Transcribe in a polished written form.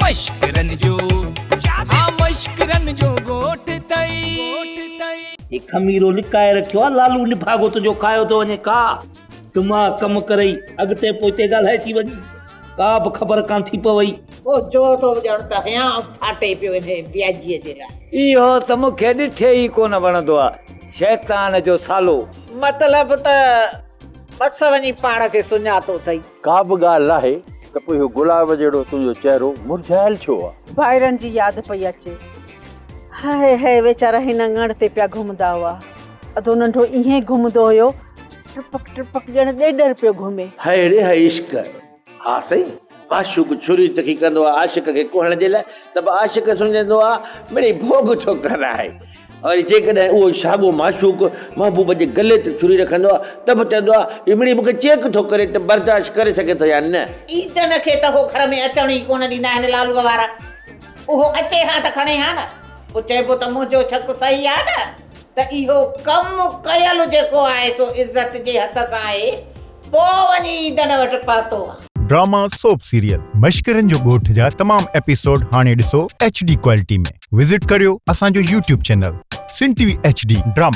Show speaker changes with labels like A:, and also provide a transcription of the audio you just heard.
A: मश्करन जो हाँ मश्करन जो गोठ तई
B: ये खमीरो लिकाए रखियो आहे लालू लिफागो तुंहिंजो खायो थो वञे का दिमाग़ कम करई अॻिते पोइते ॻाल्हाए थी वञे का बि ख़बर कान थी पवई
C: ओ जो तो ॼण त हया फाटे पियो इन ब्याजीअ जे लाइ
D: इहो त मूंखे ॾिठे ई कोन वणंदो आहे शैतान जो सालो
C: मतलब त बस वञी पाण खे सुञातो अथई
E: का बि ॻाल्हि आहे त पोइ इहो गुलाब जहिड़ो तुंहिंजो चहिरो मुरझायल छो आहे
F: भाइरनि जी यादि पई अचे हाय हाय वीचारा हिन ङण ते पिया घुमंदा हुआ अधो नंढो ईअं घुमंदो हुयो टपक टपक ॼण ॾेॾर पियो घुमे
B: हाय रे हाय इश्क हा सही आशिक़ छुरी तकी कंदो आहे आशिक़ खे कोहण जे लाइ त बि आशिक़ सम्झंदो आहे मिड़ी भोग थो कराए और जेकॾहिं उहो साॻियो माशूक महबूब जे गले ते छुरी रखंदो आहे त बि चवंदो आहे हीअ मिड़ी मूंखे चेक थो करे त बर्दाश्त करे सघे थो या न
C: ईदन खे त हो घर में अचण ई कोन ॾींदा आहिनि लालूअ वारा उहो अचे हा त खणे हा न पोइ चइबो त मुंहिंजो छक सही आहे न त इहो कमु कयल जेको आहे सो इज़त जे हथ सां आहे पोइ वञी ईदन वटि पहुतो आहे
G: ड्रामा सोप सीरियल मश्करन जो गोठ जा तमाम एपिसोड हाणे ॾिसो HD क्वालिटी में विजिट करियो असांजो YouTube चैनल सिन TV HD ड्रामा।